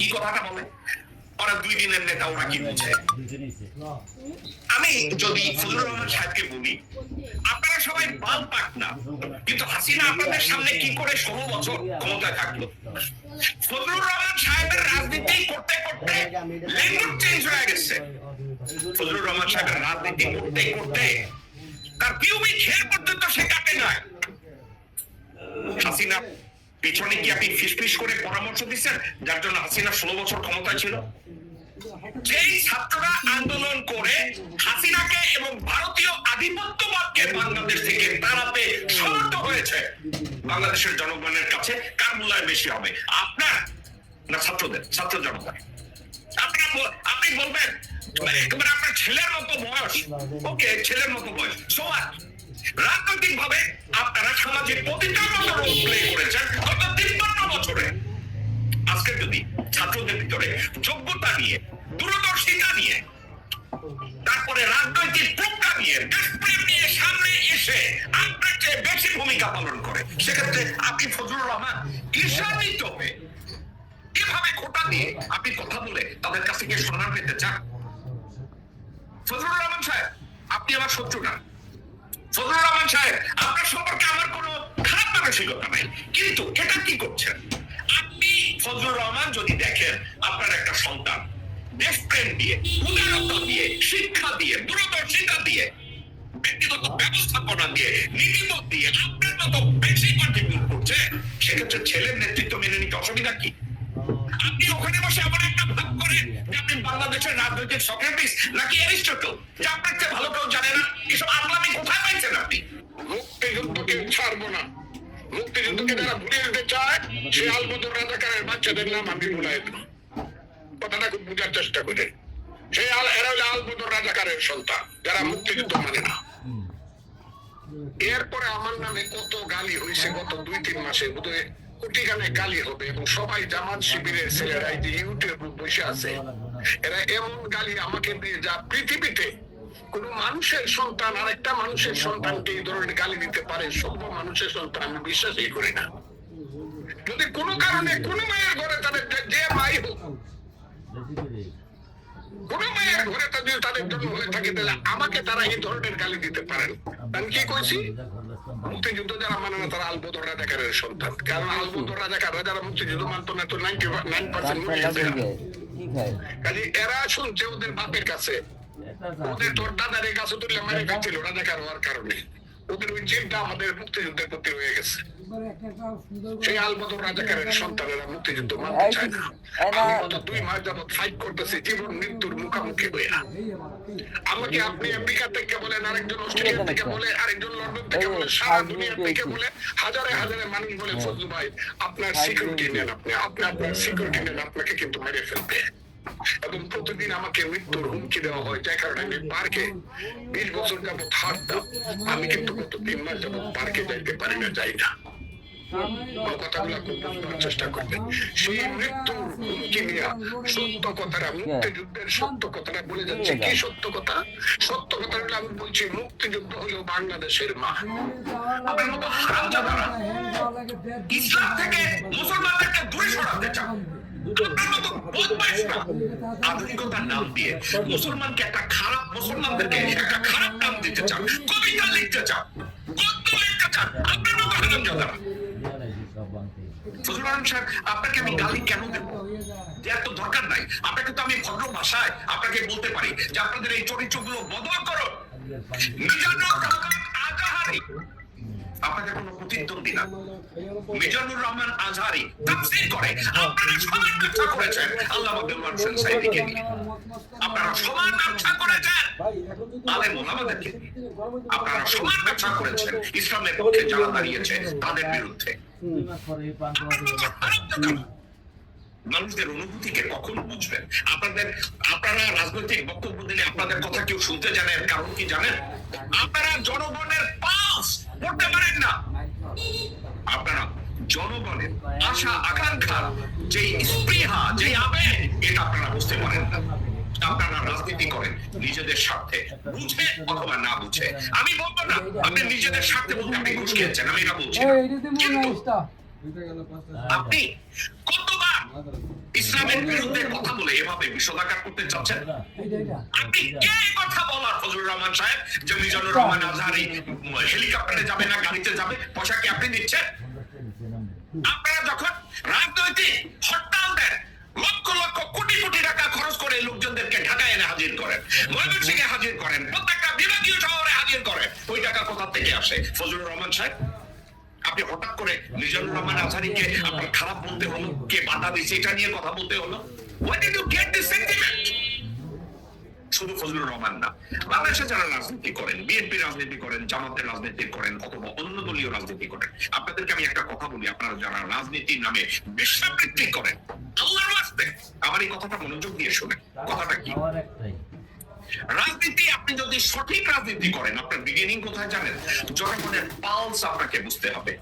কি কথাটা বলে ওরা 2 দিনের নেতা, ওরা কি বলছে? আমি যদি ফজলুর রহমান সাহেবকে বলি, আপনারা সবাই বাল পাক না, কিন্তু হাসিনা আপনাদের সামনে কি করে 16 বছর ক্ষমতায় থাকলো? ফজলুর রহমান সাহেবের রাজনীতি করতে করতে ল্যাঙ্গুয়েজ চেঞ্জ হয়ে গেছে। ফজলুর রহমান সাহেবের রাজনীতি করতে করতে তার পিউবিক হেয়ার পর্যন্ত সে কাটে নাই। হাসিনা পেছনে কি আপনি ফিসফিস করে পরামর্শ দিচ্ছেন যার জন্য হাসিনা 16 বছর ক্ষমতা ছিল? যেই ছাত্ররা আন্দোলন করে হাসিনাকে এবং ভারতীয় আধিপত্যবাদকে বাংলাদেশ থেকে তাড়াতে সমর্থ হয়েছে, বাংলাদেশের জনগণের কাছে কার মূল্যায়ন বেশি হবে, আপনার না ছাত্রদের? ছাত্র জনতা। আপনি বলবেন একেবারে আপনার ছেলের মতো বয়স, ওকে ছেলের মতো বয়স, সবার রাজনৈতিক ভাবে আপনারা সামাজিক প্রতিটার মতো রোল প্লে করেছেন গত 53 বছরে। আজকে যদি ছাত্রদের ভিতরে যোগ্যতা নিয়ে, দূরদর্শিতা নিয়ে, তারপরে রাজনৈতিক প্রজ্ঞা নিয়ে, দেশপ্রেম নিয়ে সামনে এসে আপনার চেয়ে বেশি ভূমিকা পালন করে, সেক্ষেত্রে আপনি ফজলুর রহমান ঈর্ষান্বিত হয়ে কিভাবে খোটা দিয়ে আপনি কথা বলে তাদের কাছে গিয়ে সম্মান পেতে চান? ফজলুর রহমান সাহেব, আপনি আমার শত্রু না। ফজলুর রহমান সাহেব, আপনার সম্পর্কে আমার কোনো খারাপ মানসিকতা নাই, কিন্তু এটা কি করছেন আপনি? ফজলুর রহমান যদি দেখেন আপনার একটা সন্তান দেশপ্রেম দিয়ে, উদারতা দিয়ে, শিক্ষা দিয়ে, দূরদর্শিতা দিয়ে, ব্যক্তিগত ব্যবস্থাপনা দিয়ে, নীতিবোধ দিয়ে আপনার মতো বেশি কন্ট্রিবিউট করছে, সেক্ষেত্রে ছেলের নেতৃত্ব মেনে নিতে অসুবিধা কি? আপনি ওখানে বসে এমন একটা ভাব করেন যে আপনি বাংলাদেশের রাজনৈতিক সক্রেটিস নাকি অ্যারিস্টটল, যে আপনার চেয়ে ভালো কেউ জানে না। এসব আপনি কোথায় পাইছেন? আপনি মুক্তিযুদ্ধকে ছাড়বো না, মুক্তিযুদ্ধকে যারা ভুলে যেতে চায় সে আলবদর রাজাকারের বাচ্চাদের নাম আমি ভুলাই দেব। কথাটা খুব বোঝার চেষ্টা করে, সেই এরা হলো আলবদর রাজাকারের সন্তান যারা মুক্তিযুদ্ধ মানে না। এরপরে আমার নামে কত গালি হয়েছে গত 2-3 মাসে, বোধহয় কোটিখানে গালি হবে, এবং সবাই জামাত শিবিরের ছেলেরা যে ইউটিউবে বসে আছে, এরা এমন গালি আমাকে দিয়ে যা পৃথিবীতে কোন মানুষের সন্তান আরেকটা মানুষের সন্তানকে এই ধরনের গালি দিতে পারে, সভ্য মানুষের সন্তান আমি বিশ্বাসই করি না। যদি কোনো কারণে কোন মায়ের ঘরে তাদের যে মাই হোক, কোন মায়ের ঘরে তাদের জন্য হয়ে থাকে, তাহলে আমাকে তারা এই ধরনের গালি দিতে পারেন। আমি কি কইছি? মুক্তিযুদ্ধ যারা মানে না তারা আলবদর রাজাকারের সন্তান। কারণ আলবদর রাজাকাররা যারা মুক্তিযুদ্ধ মানত না, তো 99% মরে গেছে। কাজে এরা শুনছে ওদের বাপের কাছে, ওদের তোর দাদার এই গাছে তুললে মেরে ফেলছিল রাজাকার হওয়ার কারণে। ওদের ওই জেলটা আমাদের মুক্তিযুদ্ধের প্রতি হয়ে গেছে। সেই আলবদর রাজাকারের সন্তানেরা মুক্তিযুদ্ধ মানতে চায় না। আমি গত 2 মাস যাবৎ ফাইট করতেছি জীবন মৃত্যুর মুখোমুখি হয়ে। আমাকে আপনি আমেরিকা থেকে বলেন, আরেকজন অস্ট্রেলিয়া থেকে বলে, আরেকজন লন্ডন থেকে বলে, সারা দুনিয়া থেকে বলে, হাজারে হাজারে মানুষ বলে ফজলু ভাই আপনার সিকিউরিটি নেন, আপনি আপনার সিকিউরিটি নেন, আপনাকে কিন্তু মেরে ফেলবে। এবং প্রতিদিন আমাকে মৃত্যুর হুমকি দেওয়া হয়, যার কারণে আমি পার্কে 20 বছর যাবৎ হাঁটতাম, আমি কিন্তু গত 3 মাস যাবৎ পার্কে যাইতে পারি না, যাই না। কথাগুলো খুব বুঝবার চেষ্টা করবেন। সেই মৃত্যুর হুমকি নিয়ে সত্য কথাটা, মুক্তিযুদ্ধের সত্য কথাটা বলে যাচ্ছে। কি সত্য কথা? সত্য কথা হলো আমি বলছি মুক্তিযুদ্ধ হলো বাংলাদেশের মা। আপনার মতো হারামজাদারা ইসলাম থেকে মুসলমানদেরকে দূরে সরাতে চান। আধুনিকতার নাম দিয়ে মুসলমানকে একটা খারাপ, মুসলমানদেরকে একটা খারাপ নাম দিতে চান, কবিতা লিখতে চান, গদ্য লিখতে চান, আপনার মতো হারামজাদারা। ফজলুর রহমান সাহেব, আপনাকে আমি গালি কেন দেব? এত দরকার নাই। আপনাকে তো আমি ভদ্র ভাষায় আপনাকে বলতে পারি যে আপনাদের এই চরিত্রগুলো বদল করো। মিজানুর রহমান আজহারী আপনাদের কোনো প্রতিদ্বন্দ্বী না। মিজানুর রহমান আজহারী তাফসীর করে, আপনারা সমান ব্যবসা করেছেন আল্লামা দেওয়ান হোসেন সাইদিকে নিয়ে, আপনারা সমান ব্যবসা করেছেন আলেম ওলামাদেরকে, আপনারা সমান ব্যবসা করেছেন ইসলামের পক্ষে যারা দাঁড়িয়েছে তাদের বিরুদ্ধে। মানুষদের অনুভূতিকে কখন বুঝবেন? আপনারা রাজনৈতিক বক্তব্য দিলে আপনাদের কথা কেউ শুনতে জানেন, কারণ কি জানেন? আপনারা জনগণের পালস পড়তে পারেন না। আপনারা জনগণের আশা আকাঙ্ক্ষা, যে স্পৃহা, যে আবেগ, এটা আপনারা বুঝতে পারেন না। আপনারা রাজনীতি করেন নিজেদের স্বার্থে, বুঝে অথবা না বুঝে। আমি বলবো না আপনি নিজেদের স্বার্থে বলতে আপনি ঘুষ খেয়েছেন, আমি এটা বলছি না, কিন্তু আপনি কতবার ইসলামের বিরুদ্ধে কথা বলে এভাবে বিষোদাকার করতে চাচ্ছেন? আপনি কে কথা বলার ফজলুর রহমান সাহেব যে মিজানুর রহমান আজহারি হেলিকপ্টারে যাবে না গাড়িতে যাবে, পয়সা কি আপনি দিচ্ছেন? আপনারা যখন রাজনৈতিক হরতাল দেন, লক্ষ লক্ষ কোটি কোটি টাকা খরচ করে লোকজনদেরকে ঢাকায় এনে হাজির করেন, ময়মনসিংহে হাজির করেন, প্রত্যেকটা বিভাগীয় শহরে হাজির করেন, ওই টাকা কোথা থেকে আসে ফজলুর রহমান সাহেব? আপনি হঠাৎ করে মিজানুর রহমান আজহারিকে আপনার খারাপ বলতে হলো, কে বাধা দিয়েছে এটা নিয়ে কথা বলতে হলো? Where did you get this sentiment? শুধু ফজলুর রহমান না, বাংলাদেশে যারা রাজনীতি করেন, বিএনপি রাজনীতি করেন, জামাতের রাজনীতি করেন, অথবা অন্য দলীয় রাজনীতি করেন, আপনাদেরকে আমি একটা কথা বলি, আপনারা যারা রাজনীতির নামে বেশ্যাবৃত্তি করেন, আল্লাহর ওয়াস্তে আমার এই কথাটা মনোযোগ দিয়ে শুনেন। কথাটা কি? রাজনীতি আপনি যদি সঠিক রাজনীতি করেন, আপনার বিগিনিং কোথায় জানেন? জনগণের পালস আপনাকে বুঝতে হবে।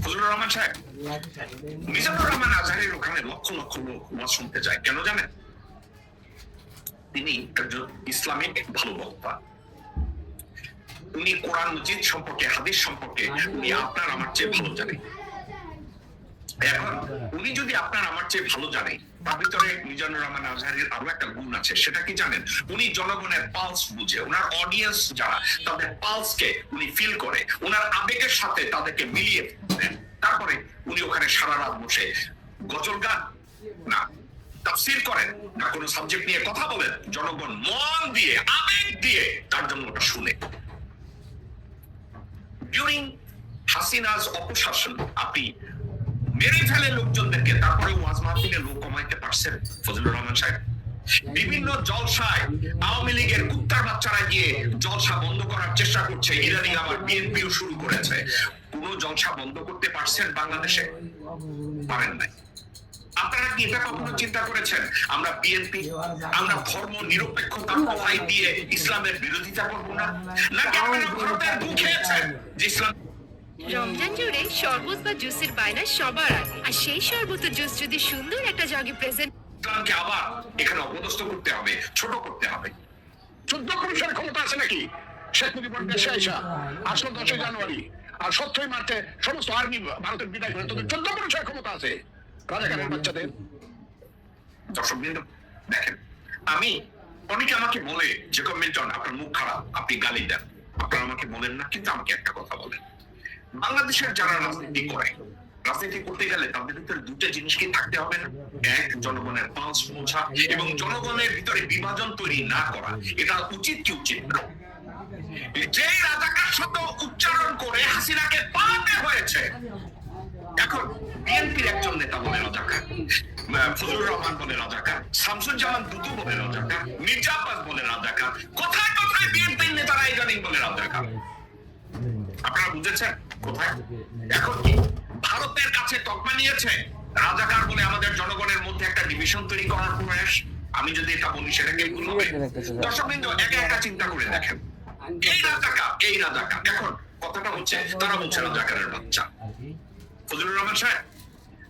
ফজলুর রহমান সাহেব, মিজানুর রহমান আজহারির ওখানে লক্ষ লক্ষ লোক ওয়াজ শুনতে যায়, কেন জানেন? তিনি একজন ইসলামিক ভালো বক্তা। উনি কোরআন মজিদ সম্পর্কে, হাদিস সম্পর্কে উনি আপনার আমার চেয়ে ভালো জানেন। এখন উনি যদি আপনার আমার চেয়ে ভালো জানেন, তার ভিতরে মিজানুর রহমান আজহারির আরো একটা গুণ আছে, সেটা কি জানেন? উনি জনগণের পালস বুঝে, ওনার অডিয়েন্স যারা, তাদের পালসকে উনি ফিল করে, ওনার আবেগের সাথে তাদেরকে মিলিয়ে দেন। তারপরে উনি ওখানে সারা রাত বসে গজল গান না, তাফসীর করেন না, কোনো সাবজেক্ট নিয়ে কথা বলেন, জনগণ মন দিয়ে, আবেগ দিয়ে তার জন্য ওটা শুনে। ডিউরিং হাসিনাজ অপশাসন আপনি মেরে ফেলে লোকজনদেরকে, তারপরে ওয়াজ মাহফিলে লোক কমাইতে পারছেন ফজলুর রহমান সাহেব? বিভিন্ন জলসায় আওয়ামী লীগের কুত্তার বাচ্চারা গিয়ে জলসা বন্ধ করার চেষ্টা করছে, ইদানিং আবার বিএনপিও শুরু করেছে। কোন জলসা বন্ধ করতে পারছেন বাংলাদেশে? পারেন নাই। আপনারা কি এটা কখনো চিন্তা করেছেন আমরা বিএনপি, আমরা ধর্ম নিরপেক্ষতার দোহাই দিয়ে ইসলামের বিরোধিতা করব না? নাকি আপনারা ভারতের বুক খেয়েছেন যে ইসলাম? রমজান জুড়ে শরবত বা জুসের বায়না সবার আগে, আর সেই শরবত জুস যদি সুন্দর একটা জগে প্রেজেন্ট, ইসলামকে আবার এখানে অপদস্থ করতে হবে, ছোট করতে হবে। 14 পুরুষের ক্ষমতা আছে নাকি? শেখ মুজিবুর দেশে আইসা আসলো 10 জানুয়ারি, আর 17 মার্চে সমস্ত আর্মি ভারতের বিদায় করে। তোদের 14 পুরুষের ক্ষমতা আছে রাজাকারের বাচ্চাদের। দর্শক বৃন্দ দেখেন, আমি অনেকে আমাকে বলে যে মিল্টন আপনার মুখ খারাপ, আপনি গালি দেন, আপনারা আমাকে বলেন না, কিন্তু আমাকে একটা কথা বলেন, বাংলাদেশের যারা রাজনীতি করে, রাজনীতি করতে গেলে তাদের ভিতরে দুটো জিনিস কি থাকতে হবে না? এক, জনগণের পালস বোঝা এবং জনগণের ভিতরে বিভাজন তৈরি না করা। এটা উচিত কি উচিত না? যে রাজাকার শব্দ উচ্চারণ করে হাসিনাকে পালাতে হয়েছে, এখন বিএনপির একজন নেতা বলে রাজাকার, ফজলুর রহমান বলে রাজাকার, শামসুজ্জামান দুদু বলে রাজাকার, মির্জা আব্বাস বলে রাজাকার, কোথায় কোথায় বিএনপির নেতারা ইদানিং বলে রাজাকার। আপনারা বুঝেছেন কোথায়? এখন কি ভারতের কাছে তকমা নিয়েছে রাজাকার বলে আমাদের জনগণের মধ্যে একটা ডিভিশন তৈরি করার প্রয়াস? আমি যদি এটা বলি সেটাকে ভুল হবে? দর্শকবৃন্দ একা একা চিন্তা করে দেখেন, এই রাজাকার এখন কথাটা হচ্ছে, তারা বলছে রাজাকারের বাচ্চা। ফজলুর রহমান সাহেব,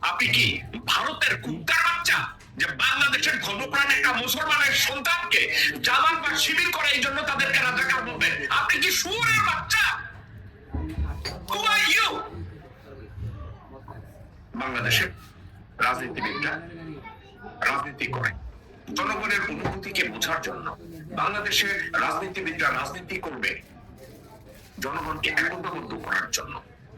আপনি কি ভারতের কুত্তার বাচ্চা যে বাংলাদেশের ধর্মপ্রাণ একটা মুসলমানের সন্তানকে জামাত বা শিবির করে এই জন্য তাদেরকে রাজাকার বলবেন? আপনি কি শুয়োরের বাচ্চা? Who are you? বাংলাদেশের রাজনীতিবিদরা রাজনীতি করে জনগণের অনুভূতিকে বোঝার জন্য। বাংলাদেশের রাজনীতিবিদরা রাজনীতি করবে জনগণকে একতাবদ্ধ করার জন্য।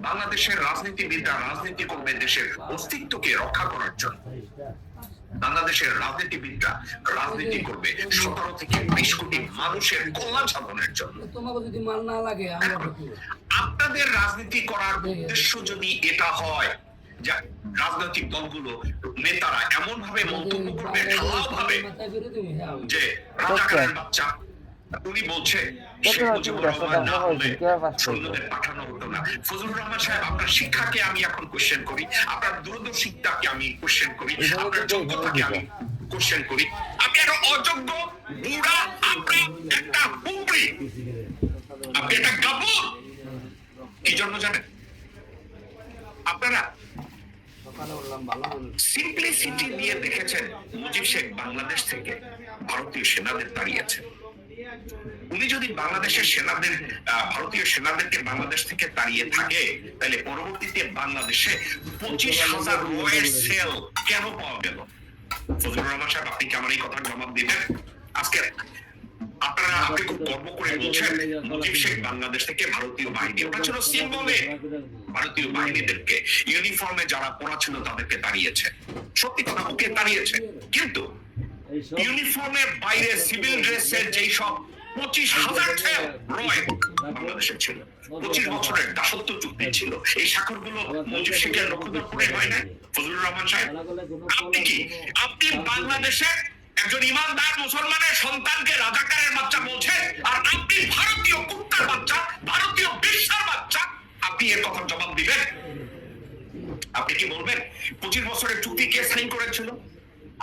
বাংলাদেশের রাজনীতিবিদরা রাজনীতি করবে দেশের অস্তিত্বকে রক্ষা করার জন্য। বাংলাদেশের রাজনীতিবিদরা রাজনীতি করবে 17 থেকে 20 কোটি মানুষের কল্যাণ সাধনের জন্য। আপনাদের রাজনীতি করার উদ্দেশ্য যদি এটা হয় যে রাজনৈতিক দলগুলো নেতারা এমন ভাবে মন্তব্য করবে, ঢালাও ভাবে, যে রাজাকারের বাচ্চা, উনি বলছে শেখ মুজিবুর রহমান না হলে সৈন্যদের পাঠানো হতো না। ফজলুর রহমান সাহেব, আপনার শিক্ষাকে আমি এখন কোশ্চেন করি, আপনার দূরদর্শিতাকে আমি কোশ্চেন করি, আপনার যোগ্যতাকে আমি কোশ্চেন করি। আপনি একটা অযোগ্য বুড়া, আপনি একটা বুবড়ি, আপনি একটা গাবর। কি জন্য জানেন? আপনারা সিম্পলিসিটি দিয়ে দেখেছেন মুজিব শেখ বাংলাদেশ থেকে ভারতীয় সেনাদের তাড়িয়েছেন। উনি যদি বাংলাদেশের সেনাদের ভারতীয় সেনাদেরকে বাংলাদেশ থেকে তাড়িয়ে থাকে, তাহলে পরবর্তীতে বাংলাদেশে 25,000 রয়ের সেল কেন পাওয়া গেল? ফজলুর রহমান সাহেব, আপনি কি আমার এই কথার জবাব দিবেন? আজকে আপনারা আপনি খুব গর্ব করে বলছেন মুজিব শেখ বাংলাদেশ থেকে ভারতীয় বাহিনী, ওটা ছিল সিম্বলে, ভারতীয় বাহিনীদেরকে ইউনিফর্মে যারা পড়া ছিল তাদেরকে তাড়িয়েছে। সত্যি কথা, ওকে তাড়িয়েছে, কিন্তু ইউনিফর্মের বাইরে সিভিল ড্রেসের যেই সব 25,000 সেল রয় বাংলাদেশের ছিল, 25 বছরের দাসত্ব চুক্তি ছিল, এই স্বাক্ষরগুলো মুজিব শেখের লক্ষ্যদর্পণে হয় না? ফজলুর রহমান সাহেব, আপনি বাংলাদেশের একজন ইমানদার মুসলমানের সন্তানকে রাজাকারের বাচ্চা বলছেন, আর আপনি ভারতীয় কুত্তার বাচ্চা, ভারতীয় বিশ্বের বাচ্চা, আপনি এর কথা জবাব দিবেন? আপনি কি বলবেন 25 বছরের চুক্তি কে সাইন করেছিল?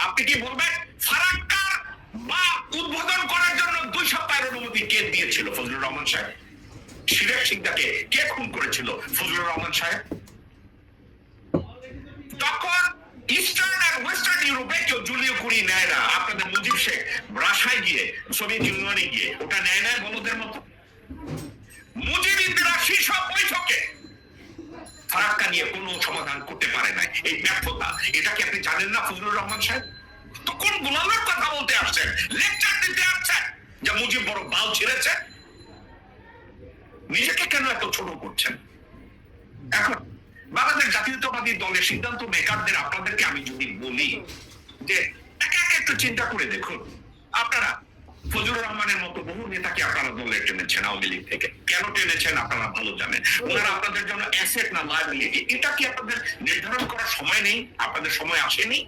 আপনি কি বলবেন ফারাক্কার বা উদ্বোধন করার জন্য 2 সপ্তাহের অনুমতি কে দিয়েছিল? ফজলুর রহমান সাহেব। সিরাজ সিংটাকে কে খুন করেছিল? ফজলুর রহমান সাহেব। তখন ইস্টার্ন আর ওয়েস্টার্ন ইউরোপে কেউ জুলিও কুরি নেয় না, আপনাদের মুজিব শেখ রাশিয়ায় গিয়ে, সোভিয়েত ইউনিয়নে গিয়ে ওটা নেয় না বলদের মতো। মুজিবিনরা শীর্ষ বৈঠকে ফারাক্কা নিয়ে কোনো সমাধান করতে পারে নাই, এই ব্যর্থতা, এটা কি আপনি জানেন না ফজলুর রহমান সাহেব? তো কোন গোলামের কথা বলতে আসছেন, লেকচার দিতে আসছেন যে মুজিব বড় বাল ছিঁড়েছে? নিজেকে কেন এত ছোট করছেন? এখন বাংলাদেশ জাতীয়তাবাদী দলের সিদ্ধান্ত মেকারদের আপনাদেরকে আমি যদি বলি যে একে একে একটু চিন্তা করে দেখুন, আপনারা ফজলুর রহমানের মতো বহু নেতাকে আপনারা দলে টেনেছেন আওয়ামী লীগ থেকে, কেন টেনেছেন আপনারা ভালো জানেন। ওনারা আপনাদের জন্য অ্যাসেট না লায়াবিলিটি, এটা কি আপনাদের নির্ধারণ করার সময় নেই? আপনাদের সময় আসেনি?